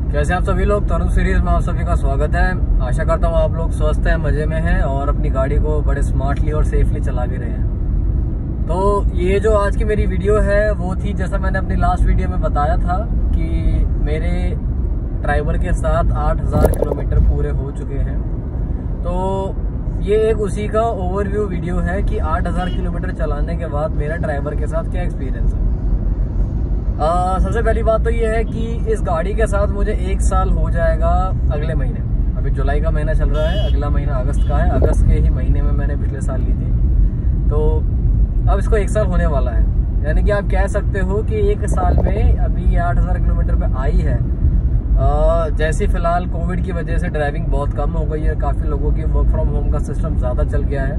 कैसे आप सभी लोग। तरुण सीरीज में आप सभी का स्वागत है। आशा करता हूँ आप लोग स्वस्थ हैं, मजे में हैं और अपनी गाड़ी को बड़े स्मार्टली और सेफली चला भी रहे हैं। तो ये जो आज की मेरी वीडियो है वो थी, जैसा मैंने अपनी लास्ट वीडियो में बताया था कि मेरे ड्राइवर के साथ 8000 किलोमीटर पूरे हो चुके हैं। तो ये एक उसी का ओवरव्यू वीडियो है कि 8000 किलोमीटर चलाने के बाद मेरा ड्राइवर के साथ क्या एक्सपीरियंस है। सबसे पहली बात तो ये है कि इस गाड़ी के साथ मुझे 1 साल हो जाएगा अगले महीने। अभी जुलाई का महीना चल रहा है, अगला महीना अगस्त का है। अगस्त के ही महीने में मैंने पिछले साल ली थी, तो अब इसको 1 साल होने वाला है। यानी कि आप कह सकते हो कि 1 साल में अभी 8000 किलोमीटर पे आई है। जैसे फिलहाल कोविड की वजह से ड्राइविंग बहुत कम हो गई है, काफ़ी लोगों की वर्क फ्रॉम होम का सिस्टम ज़्यादा चल गया है,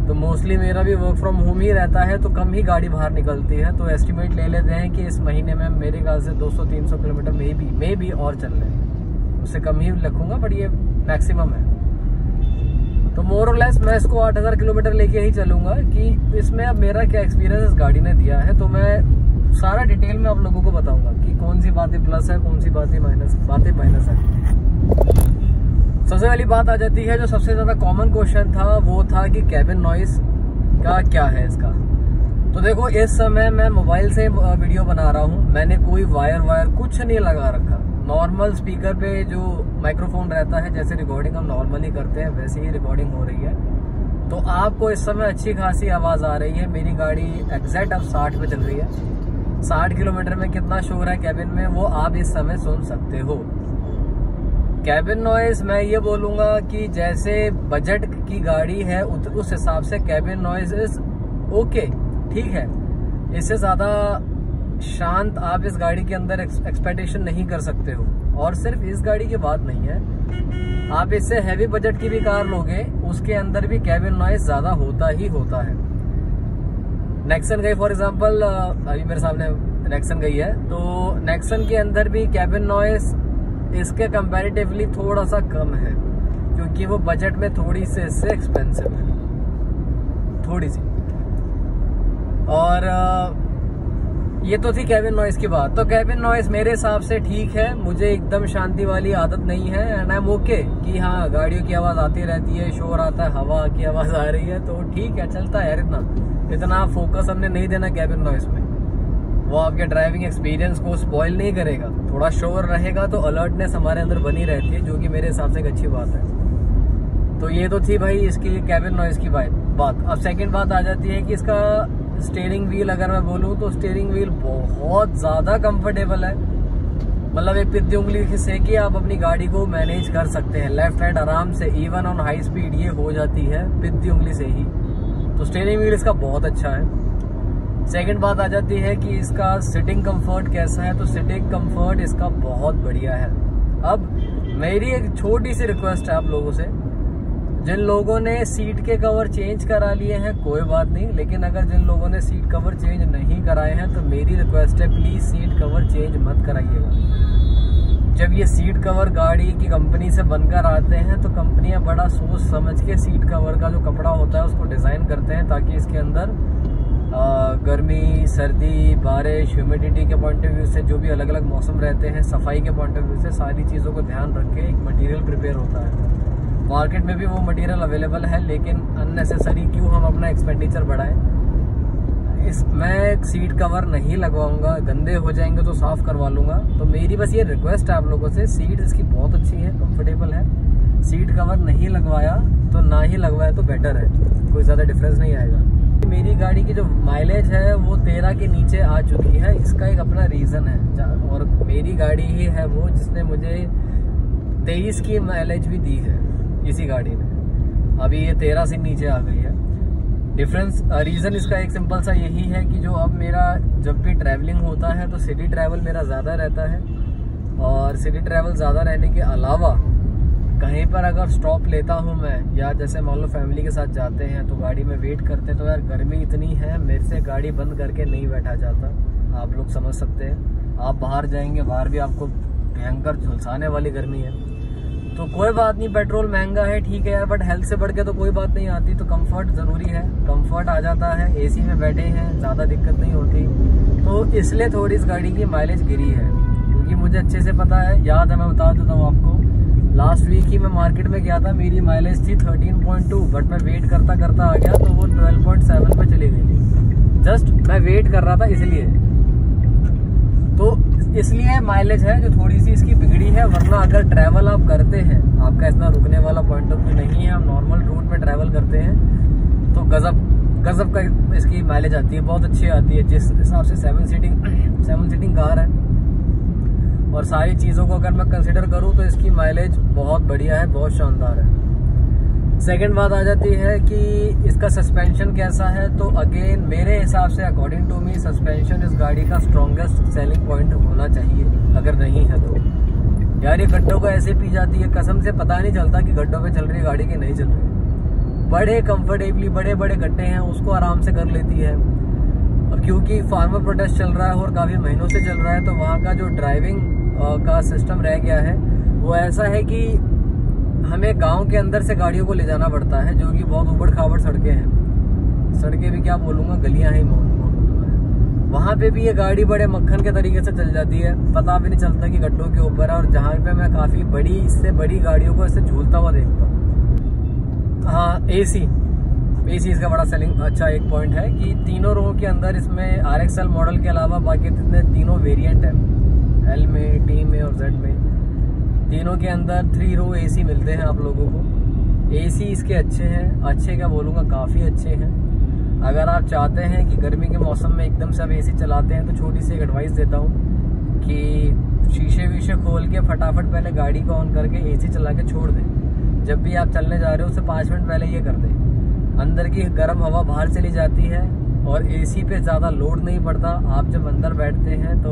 तो मोस्टली मेरा भी वर्क फ्रॉम होम ही रहता है, तो कम ही गाड़ी बाहर निकलती है। तो एस्टिमेट ले लेते हैं कि इस महीने में मेरे ख्याल से 200-300 किलोमीटर मे भी और चल रहे हैं। उससे कम ही रखूँगा, बट ये मैक्सिमम है। तो मोर और लेस मैं इसको 8000 किलोमीटर लेके ही चलूँगा कि इसमें अब मेरा क्या एक्सपीरियंस इस गाड़ी ने दिया है। तो मैं सारा डिटेल में आप लोगों को बताऊँगा कि कौन सी बातें प्लस है, कौन सी बातें माइनस है। सबसे पहली बात आ जाती है, जो सबसे ज़्यादा कॉमन क्वेश्चन था वो था कि कैबिन नॉइस का क्या है इसका। तो देखो, इस समय मैं मोबाइल से वीडियो बना रहा हूँ, मैंने कोई वायर कुछ नहीं लगा रखा। नॉर्मल स्पीकर पे जो माइक्रोफोन रहता है, जैसे रिकॉर्डिंग हम नॉर्मली करते हैं वैसे ही रिकॉर्डिंग हो रही है। तो आपको इस समय अच्छी खासी आवाज़ आ रही है। मेरी गाड़ी एग्जैक्ट अब 60 पे चल रही है। 60 किलोमीटर में कितना शोर है कैबिन में वो आप इस समय सुन सकते हो। कैबिन नॉइज मैं ये बोलूँगा कि जैसे बजट की गाड़ी है उस हिसाब से कैबिन नॉइज इज ओके, ठीक है। इससे ज़्यादा शांत आप इस गाड़ी के अंदर एक्सपेक्टेशन नहीं कर सकते हो। और सिर्फ इस गाड़ी की बात नहीं है, आप इससे हैवी बजट की भी कार लोगे उसके अंदर भी कैबिन नॉइज ज़्यादा होता ही होता है। नेक्सन गई फॉर एग्जाम्पल, अभी मेरे सामने नेक्सन गई है, तो नेक्सन के अंदर भी कैबिन नॉइज इसके कंपैरेटिवली थोड़ा सा कम है, क्योंकि वो बजट में थोड़ी सी इससे एक्सपेंसिव है, थोड़ी सी। और ये तो थी कैबिन नॉइज की बात। तो कैबिन नॉइज मेरे हिसाब से ठीक है, मुझे एकदम शांति वाली आदत नहीं है। एंड आई एम ओके कि हाँ, गाड़ियों की आवाज़ आती रहती है, शोर आता है, हवा की आवाज़ आ रही है, तो ठीक है, चलता है यार। इतना फोकस हमने नहीं देना कैबिन नॉइज में, वो आपके ड्राइविंग एक्सपीरियंस को स्पॉइल नहीं करेगा। थोड़ा शोर रहेगा तो अलर्टनेस हमारे अंदर बनी रहती है, जो कि मेरे हिसाब से एक अच्छी बात है। तो ये तो थी भाई इसकी कैबिन नॉइज की बात। अब सेकंड बात आ जाती है कि इसका स्टीयरिंग व्हील, अगर मैं बोलूँ तो स्टीयरिंग व्हील बहुत ज़्यादा कंफर्टेबल है। मतलब एक पिद्दी उंगली से कि आप अपनी गाड़ी को मैनेज कर सकते हैं लेफ्ट राइट आराम से, इवन ऑन हाई स्पीड ये हो जाती है पिद्दी उंगली से ही। तो स्टीयरिंग व्हील इसका बहुत अच्छा है। सेकंड बात आ जाती है कि इसका सिटिंग कंफर्ट कैसा है। तो सिटिंग कंफर्ट इसका बहुत बढ़िया है। अब मेरी एक छोटी सी रिक्वेस्ट है आप लोगों से, जिन लोगों ने सीट के कवर चेंज करा लिए हैं कोई बात नहीं, लेकिन अगर जिन लोगों ने सीट कवर चेंज नहीं कराए हैं तो मेरी रिक्वेस्ट है, प्लीज सीट कवर चेंज मत कराइएगा। जब ये सीट कवर गाड़ी की कंपनी से बनकर आते हैं तो कंपनियां बड़ा सोच समझ के सीट कवर का जो कपड़ा होता है उसको डिजाइन करते हैं, ताकि इसके अंदर गर्मी, सर्दी, बारिश, ह्यूमिडिटी के पॉइंट ऑफ व्यू से, जो भी अलग अलग मौसम रहते हैं, सफाई के पॉइंट ऑफ व्यू से, सारी चीज़ों को ध्यान रख के एक मटेरियल प्रिपेयर होता है। मार्केट में भी वो मटेरियल अवेलेबल है, लेकिन अननेसेसरी क्यों हम अपना एक्सपेंडिचर बढ़ाएं। मैं सीट कवर नहीं लगवाऊंगा, गंदे हो जाएंगे तो साफ करवा लूँगा। तो मेरी बस ये रिक्वेस्ट है आप लोगों से, सीट इसकी बहुत अच्छी है, कंफर्टेबल है। सीट कवर नहीं लगवाया तो ना ही लगवाया तो बेटर है, कोई ज़्यादा डिफरेंस नहीं आएगा। मेरी गाड़ी की जो माइलेज है वो 13 के नीचे आ चुकी है। इसका एक अपना रीज़न है, और मेरी गाड़ी ही है वो जिसने मुझे 23 की माइलेज भी दी है इसी गाड़ी में। अभी ये 13 से नीचे आ गई है। रीज़न इसका एक सिंपल सा यही है कि जो अब मेरा जब भी ट्रैवलिंग होता है तो सिटी ट्रैवल मेरा ज़्यादा रहता है, और सिटी ट्रैवल ज़्यादा रहने के अलावा कहीं पर अगर स्टॉप लेता हूँ मैं, या जैसे मान लो फैमिली के साथ जाते हैं तो गाड़ी में वेट करते हैं, तो यार गर्मी इतनी है, मेरे से गाड़ी बंद करके नहीं बैठा जाता। आप लोग समझ सकते हैं, आप बाहर जाएंगे, बाहर भी आपको भयंकर झुलसाने वाली गर्मी है। तो कोई बात नहीं, पेट्रोल महंगा है ठीक है यार, बट हेल्थ से बढ़ के तो कोई बात नहीं आती। तो कंफर्ट ज़रूरी है, कंफर्ट आ जाता है, एसी में बैठे हैं, ज़्यादा दिक्कत नहीं होती। तो इसलिए थोड़ी इस गाड़ी की माइलेज गिरी है, क्योंकि मुझे अच्छे से पता है, याद है, मैं बता देता हूँ आपको। लास्ट वीक ही मैं मार्केट में गया था, मेरी माइलेज थी 13.2, बट मैं वेट करता करता आ गया तो वो 12.7 पे चली गई थी। जस्ट मैं वेट कर रहा था इसलिए, तो इसलिए माइलेज है जो थोड़ी सी इसकी बिगड़ी है। वरना अगर ट्रैवल आप करते हैं, आपका इतना रुकने वाला पॉइंट ऑफ व्यू नहीं है, आप नॉर्मल रूट में ट्रैवल करते हैं तो गजब का इसकी माइलेज आती है, बहुत अच्छी आती है। जिस हिसाब से 7 सीटिंग कार है और सारी चीज़ों को अगर मैं कंसिडर करूं तो इसकी माइलेज बहुत बढ़िया है, बहुत शानदार है। सेकंड बात आ जाती है कि इसका सस्पेंशन कैसा है। तो अगेन मेरे हिसाब से, अकॉर्डिंग टू मी, सस्पेंशन इस गाड़ी का स्ट्रॉन्गेस्ट सेलिंग पॉइंट होना चाहिए। अगर नहीं है तो यार ये गड्ढों को ऐसे पी जाती है, कसम से पता नहीं चलता कि गड्ढों पे चल रही है गाड़ी की नहीं चल रही। बड़े कंफर्टेबली बड़े गड्ढे हैं, उसको आराम से कर लेती है। और क्योंकि फार्मर प्रोटेस्ट चल रहा है और काफ़ी महीनों से चल रहा है, तो वहाँ का जो ड्राइविंग का सिस्टम रह गया है वो ऐसा है कि हमें गांव के अंदर से गाड़ियों को ले जाना पड़ता है, जो कि बहुत उबड़ खाबड़ सड़कें हैं। सड़कें भी क्या बोलूँगा, गलियाँ ही बोलूँगा। वहाँ पे भी ये गाड़ी बड़े मक्खन के तरीके से चल जाती है, पता भी नहीं चलता कि गड्ढों के ऊपर है। और जहाँ पे मैं काफ़ी बड़ी, इससे बड़ी गाड़ियों को ऐसे झूलता हुआ देखता हूँ। हाँ, एसी इसका बड़ा सेलिंग अच्छा एक पॉइंट है कि तीनों रो के अंदर इसमें RXL मॉडल के अलावा बाकी तीनों वेरिएंट है, L में, T में और Z में, तीनों के अंदर 3 रो AC मिलते हैं आप लोगों को। AC इसके अच्छे हैं, अच्छे क्या बोलूँगा, काफ़ी अच्छे हैं। अगर आप चाहते हैं कि गर्मी के मौसम में एकदम से आप AC चलाते हैं तो छोटी सी एक एडवाइस देता हूँ कि शीशे वीशे खोल के फटाफट पहले गाड़ी को ऑन करके AC चला के छोड़ दें। जब भी आप चलने जा रहे हो उससे 5 मिनट पहले ये कर दें। अंदर की गर्म हवा बाहर चली जाती है और AC पे ज़्यादा लोड नहीं पड़ता। आप जब अंदर बैठते हैं तो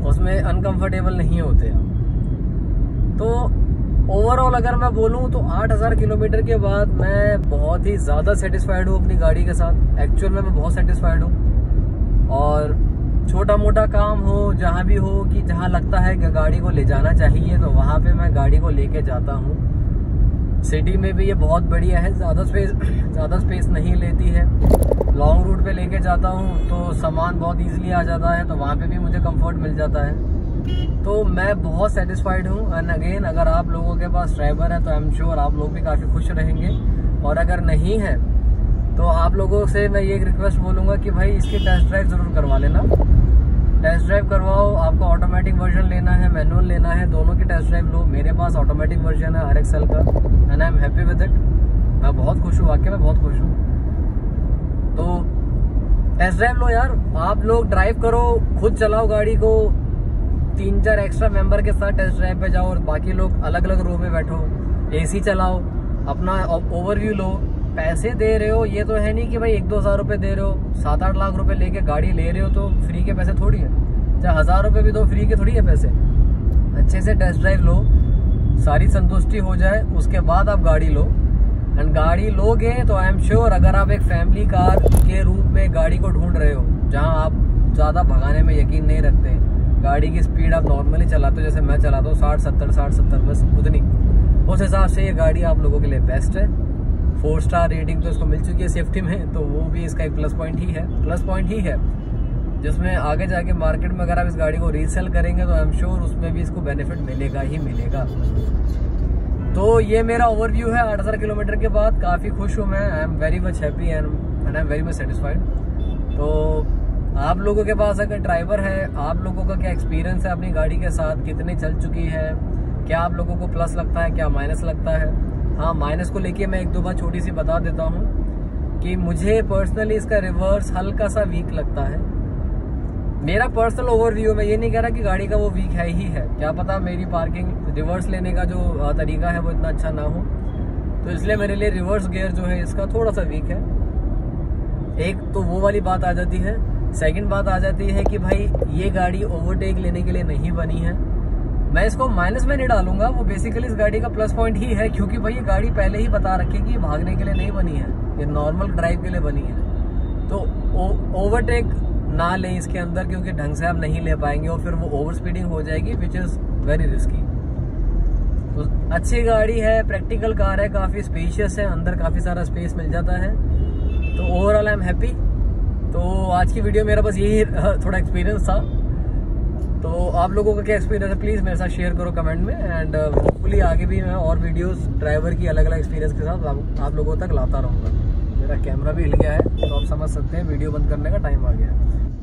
उसमें अनकंफर्टेबल नहीं होते आप। तो ओवरऑल अगर मैं बोलूं तो 8000 किलोमीटर के बाद मैं बहुत ही ज़्यादा सेटिस्फाइड हूँ अपनी गाड़ी के साथ। एक्चुअल में मैं बहुत सेटिस्फाइड हूँ। और छोटा मोटा काम हो, जहाँ भी हो, कि जहाँ लगता है कि गाड़ी को ले जाना चाहिए तो वहाँ पे मैं गाड़ी को लेके जाता हूँ। सिटी में भी ये बहुत बढ़िया है, ज़्यादा स्पेस नहीं लेती है। लॉन्ग रूट पे लेके जाता हूँ तो सामान बहुत इजीली आ जाता है, तो वहाँ पे भी मुझे कंफर्ट मिल जाता है। तो मैं बहुत सेटिस्फाइड हूँ। एंड अगेन, अगर आप लोगों के पास ड्राइवर है तो आई एम श्योर आप लोग भी काफ़ी खुश रहेंगे। और अगर नहीं है तो आप लोगों से मैं ये एक रिक्वेस्ट बोलूँगा कि भाई इसकी टेस्ट ड्राइव ज़रूर करवा लेना। टेस्ट ड्राइव करवाओ। आपको ऑटोमेटिक वर्जन लेना है, मैनुअल लेना है, दोनों की टेस्ट ड्राइव लो। मेरे पास ऑटोमेटिक वर्जन है RXL का and I am happy with it. मैं बहुत खुश हूँ, वाकई में बहुत खुश हूँ। तो टेस्ट ड्राइव लो यार, आप लोग ड्राइव करो, खुद चलाओ गाड़ी को, 3-4 एक्स्ट्रा मेंबर के साथ टेस्ट ड्राइव पे जाओ और बाकी लोग अलग अलग रो में बैठो, AC चलाओ, अपना ओवरव्यू लो। पैसे दे रहे हो, ये तो है नहीं कि भाई 1-2 हज़ार रुपये दे रहे हो, 7-8 लाख रुपए लेके गाड़ी ले रहे हो तो फ्री के पैसे थोड़ी है। चाहे 1000 रुपये भी दो, फ्री के थोड़ी है पैसे। अच्छे से टेस्ट ड्राइव लो, सारी संतुष्टि हो जाए, उसके बाद आप गाड़ी लो। एंड गाड़ी लोगे तो आई एम श्योर, अगर आप एक फैमिली कार के रूप में गाड़ी को ढूंढ रहे हो, जहाँ आप ज़्यादा भगाने में यकीन नहीं रखते, गाड़ी की स्पीड आप नॉर्मली चलाते हो, जैसे मैं चलाता हूँ 60-70 बस उतनी, उस हिसाब से ये गाड़ी आप लोगों के लिए बेस्ट है। 4 स्टार रेटिंग तो इसको मिल चुकी है सेफ्टी में, तो वो भी इसका एक प्लस पॉइंट ही है, जिसमें आगे जाके मार्केट में अगर आप इस गाड़ी को रीसेल करेंगे तो आई एम श्योर उसमें भी इसको बेनिफिट मिलेगा ही मिलेगा। तो ये मेरा ओवरव्यू है 8000 किलोमीटर के बाद। काफ़ी खुश हूँ मैं, I am very much happy and I am very much satisfied. तो आप लोगों के पास अगर ड्राइवर है, आप लोगों का क्या एक्सपीरियंस है अपनी गाड़ी के साथ, कितनी चल चुकी है, क्या आप लोगों को प्लस लगता है, क्या माइनस लगता है। हाँ, माइनस को लेके मैं 1-2 बात छोटी सी बता देता हूँ कि मुझे पर्सनली इसका रिवर्स हल्का सा वीक लगता है। मेरा पर्सनल ओवरव्यू, मैं ये नहीं कह रहा कि गाड़ी का वो वीक है ही है, क्या पता मेरी पार्किंग रिवर्स लेने का जो तरीका है वो इतना अच्छा ना हो, तो इसलिए मेरे लिए रिवर्स गियर जो है इसका थोड़ा सा वीक है। एक तो वो वाली बात आ जाती है। सेकंड बात आ जाती है कि भाई ये गाड़ी ओवरटेक लेने के लिए नहीं बनी है। मैं इसको माइनस में नहीं डालूंगा, वो बेसिकली इस गाड़ी का प्लस पॉइंट ही है, क्योंकि भाई ये गाड़ी पहले ही बता रखी है कि भागने के लिए नहीं बनी है, ये नॉर्मल ड्राइव के लिए बनी है। तो ओवरटेक ना लें इसके अंदर, क्योंकि ढंग से आप नहीं ले पाएंगे और फिर वो ओवर स्पीडिंग हो जाएगी, विच इज़ वेरी रिस्की। तो अच्छी गाड़ी है, प्रैक्टिकल कार है, काफ़ी स्पेशियस है, अंदर काफ़ी सारा स्पेस मिल जाता है। तो ओवरऑल आई एम हैप्पी। तो आज की वीडियो मेरा बस यही थोड़ा एक्सपीरियंस था। तो आप लोगों का क्या एक्सपीरियंस है प्लीज़ मेरे साथ शेयर करो कमेंट में। एंड होपफुली आगे भी मैं और वीडियोस ड्राइवर की अलग अलग एक्सपीरियंस के साथ आप लोगों तक लाता रहूँगा। मेरा कैमरा भी हिल गया है तो आप समझ सकते हैं वीडियो बंद करने का टाइम आ गया है।